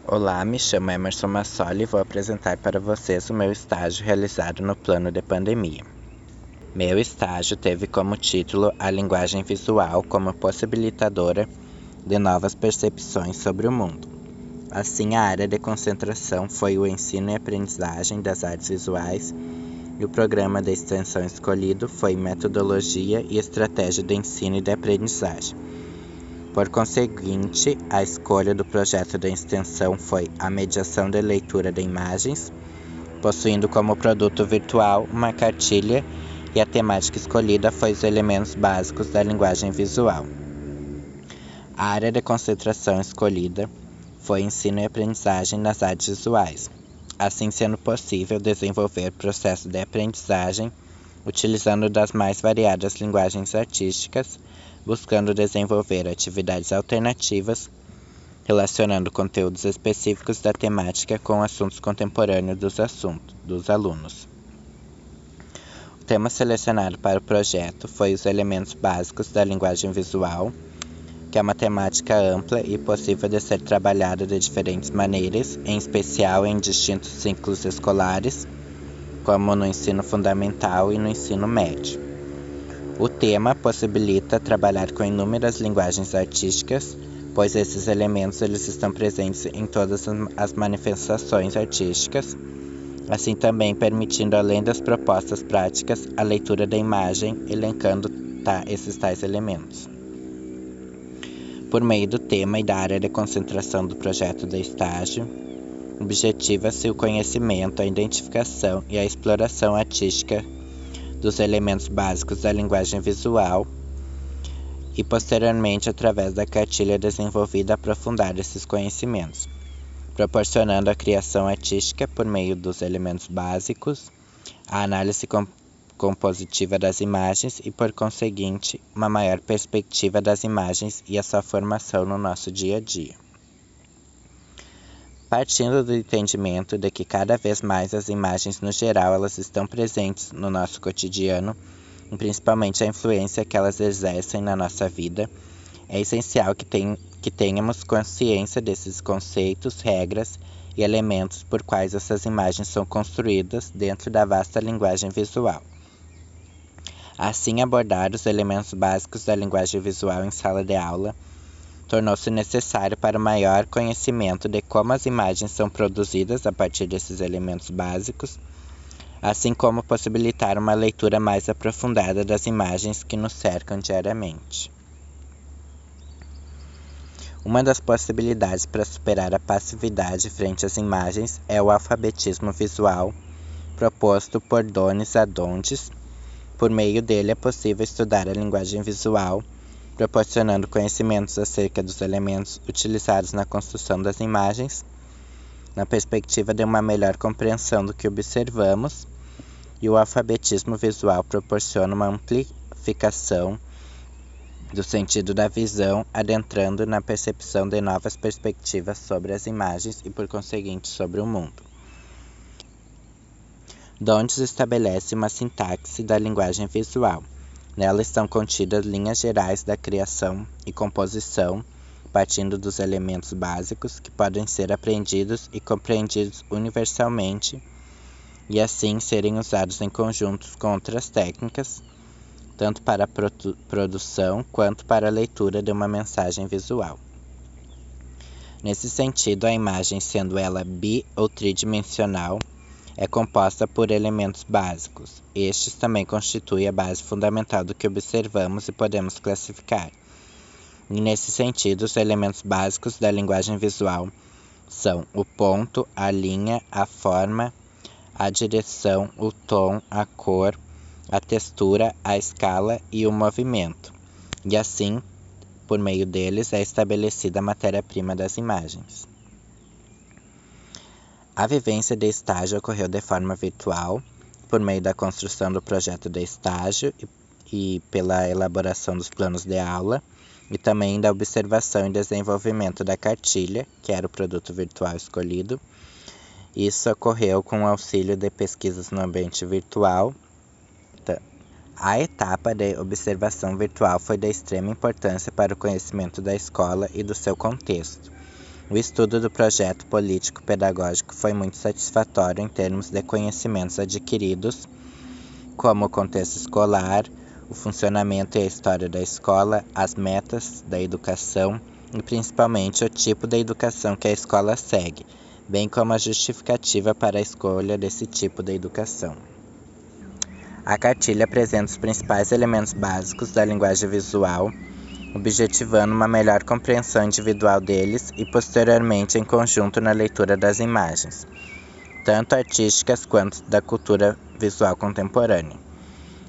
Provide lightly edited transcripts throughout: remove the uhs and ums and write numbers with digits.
Olá, me chamo Emerson Massoli e vou apresentar para vocês o meu estágio realizado no plano de pandemia. Meu estágio teve como título a linguagem visual como possibilitadora de novas percepções sobre o mundo. Assim, a área de concentração foi o ensino e aprendizagem das artes visuais e o programa de extensão escolhido foi metodologia e estratégia de ensino e de aprendizagem. Por conseguinte, a escolha do projeto de extensão foi a mediação de leitura de imagens, possuindo como produto virtual uma cartilha, e a temática escolhida foi os elementos básicos da linguagem visual. A área de concentração escolhida foi ensino e aprendizagem nas artes visuais, assim sendo possível desenvolver processo de aprendizagem utilizando das mais variadas linguagens artísticas, buscando desenvolver atividades alternativas, relacionando conteúdos específicos da temática com assuntos contemporâneos dos alunos. O tema selecionado para o projeto foi os elementos básicos da linguagem visual, que é uma temática ampla e possível de ser trabalhada de diferentes maneiras, em especial em distintos ciclos escolares, como no ensino fundamental e no ensino médio. O tema possibilita trabalhar com inúmeras linguagens artísticas, pois esses elementos eles estão presentes em todas as manifestações artísticas, assim também permitindo, além das propostas práticas, a leitura da imagem, elencando esses tais elementos. Por meio do tema e da área de concentração do projeto de estágio, objetiva-se o conhecimento, a identificação e a exploração artística dos elementos básicos da linguagem visual e, posteriormente, através da cartilha desenvolvida, aprofundar esses conhecimentos, proporcionando a criação artística por meio dos elementos básicos, a análise compositiva das imagens e, por conseguinte, uma maior perspectiva das imagens e a sua formação no nosso dia a dia. Partindo do entendimento de que cada vez mais as imagens no geral elas estão presentes no nosso cotidiano, e principalmente a influência que elas exercem na nossa vida, é essencial que tenhamos consciência desses conceitos, regras e elementos por quais essas imagens são construídas dentro da vasta linguagem visual. Assim, abordar os elementos básicos da linguagem visual em sala de aula tornou-se necessário para o maior conhecimento de como as imagens são produzidas a partir desses elementos básicos, assim como possibilitar uma leitura mais aprofundada das imagens que nos cercam diariamente. Uma das possibilidades para superar a passividade frente às imagens é o alfabetismo visual, proposto por Donis Adondes. Por meio dele é possível estudar a linguagem visual, proporcionando conhecimentos acerca dos elementos utilizados na construção das imagens, na perspectiva de uma melhor compreensão do que observamos, e o alfabetismo visual proporciona uma amplificação do sentido da visão, adentrando na percepção de novas perspectivas sobre as imagens e, por conseguinte, sobre o mundo. Dondes estabelece uma sintaxe da linguagem visual. Nela estão contidas linhas gerais da criação e composição, partindo dos elementos básicos que podem ser aprendidos e compreendidos universalmente e assim serem usados em conjunto com outras técnicas, tanto para a produção quanto para a leitura de uma mensagem visual. Nesse sentido, a imagem, sendo ela bi- ou tridimensional, é composta por elementos básicos. Estes também constituem a base fundamental do que observamos e podemos classificar. E nesse sentido, os elementos básicos da linguagem visual são o ponto, a linha, a forma, a direção, o tom, a cor, a textura, a escala e o movimento. E assim, por meio deles, é estabelecida a matéria-prima das imagens. A vivência de estágio ocorreu de forma virtual, por meio da construção do projeto de estágio e pela elaboração dos planos de aula, e também da observação e desenvolvimento da cartilha, que era o produto virtual escolhido. Isso ocorreu com o auxílio de pesquisas no ambiente virtual. A etapa de observação virtual foi de extrema importância para o conhecimento da escola e do seu contexto, O estudo do projeto político-pedagógico foi muito satisfatório em termos de conhecimentos adquiridos, como o contexto escolar, o funcionamento e a história da escola, as metas da educação e principalmente o tipo de educação que a escola segue, bem como a justificativa para a escolha desse tipo de educação. A cartilha apresenta os principais elementos básicos da linguagem visual, objetivando uma melhor compreensão individual deles e posteriormente em conjunto na leitura das imagens, tanto artísticas quanto da cultura visual contemporânea.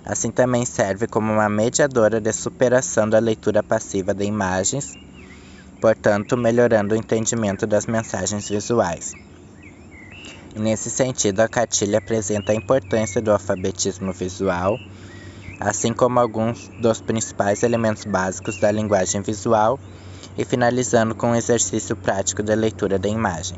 Assim também serve como uma mediadora de superação da leitura passiva de imagens, portanto melhorando o entendimento das mensagens visuais. E nesse sentido, a cartilha apresenta a importância do alfabetismo visual, assim como alguns dos principais elementos básicos da linguagem visual, e finalizando com um exercício prático de leitura da imagem.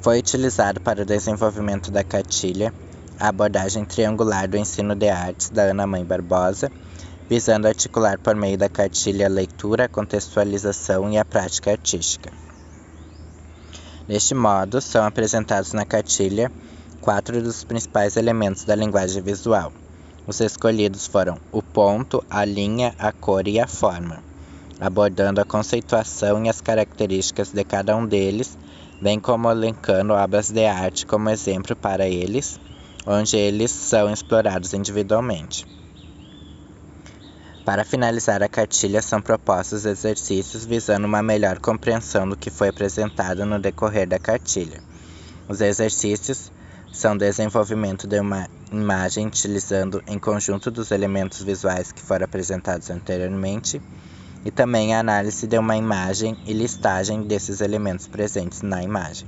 Foi utilizado para o desenvolvimento da cartilha a abordagem triangular do ensino de artes da Ana Mãe Barbosa, visando articular por meio da cartilha a leitura, a contextualização e a prática artística. Deste modo, são apresentados na cartilha 4 dos principais elementos da linguagem visual. Os escolhidos foram o ponto, a linha, a cor e a forma, abordando a conceituação e as características de cada um deles, bem como elencando obras de arte como exemplo para eles, onde eles são explorados individualmente. Para finalizar a cartilha, são propostos exercícios visando uma melhor compreensão do que foi apresentado no decorrer da cartilha. Os exercícios são desenvolvimento de uma imagem utilizando em conjunto dos elementos visuais que foram apresentados anteriormente e também a análise de uma imagem e listagem desses elementos presentes na imagem.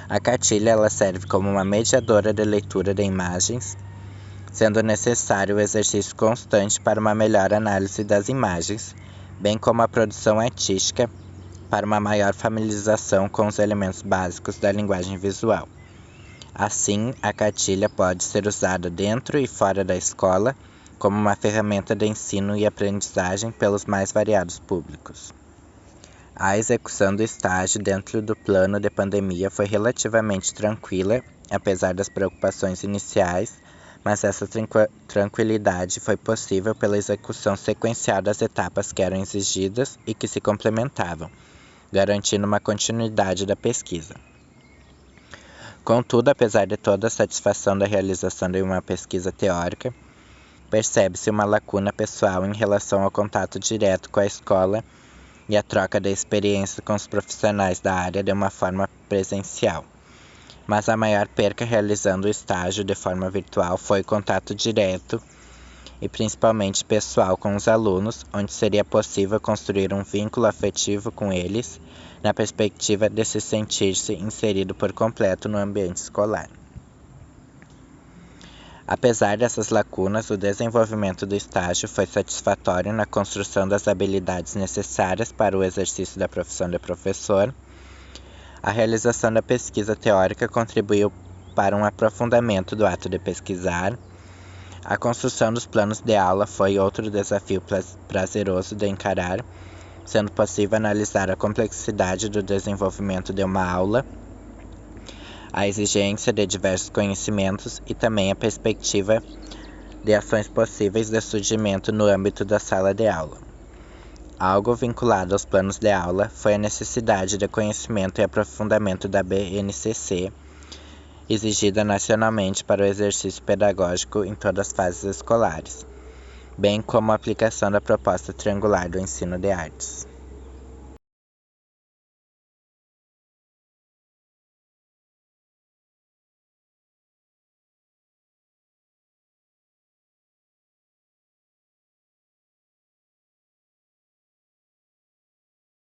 A cartilha ela serve como uma mediadora de leitura de imagens, sendo necessário o exercício constante para uma melhor análise das imagens, bem como a produção artística para uma maior familiarização com os elementos básicos da linguagem visual. Assim, a cartilha pode ser usada dentro e fora da escola como uma ferramenta de ensino e aprendizagem pelos mais variados públicos. A execução do estágio dentro do plano de pandemia foi relativamente tranquila, apesar das preocupações iniciais, mas essa tranquilidade foi possível pela execução sequencial das etapas que eram exigidas e que se complementavam, garantindo uma continuidade da pesquisa. Contudo, apesar de toda a satisfação da realização de uma pesquisa teórica, percebe-se uma lacuna pessoal em relação ao contato direto com a escola e a troca de experiência com os profissionais da área de uma forma presencial. Mas a maior perca realizando o estágio de forma virtual foi o contato direto e principalmente pessoal com os alunos, onde seria possível construir um vínculo afetivo com eles, na perspectiva de se sentir-se inserido por completo no ambiente escolar. Apesar dessas lacunas, o desenvolvimento do estágio foi satisfatório na construção das habilidades necessárias para o exercício da profissão de professor. A realização da pesquisa teórica contribuiu para um aprofundamento do ato de pesquisar. A construção dos planos de aula foi outro desafio prazeroso de encarar, sendo possível analisar a complexidade do desenvolvimento de uma aula, a exigência de diversos conhecimentos e também a perspectiva de ações possíveis de surgimento no âmbito da sala de aula. Algo vinculado aos planos de aula foi a necessidade de conhecimento e aprofundamento da BNCC, exigida nacionalmente para o exercício pedagógico em todas as fases escolares, bem como a aplicação da proposta triangular do ensino de artes.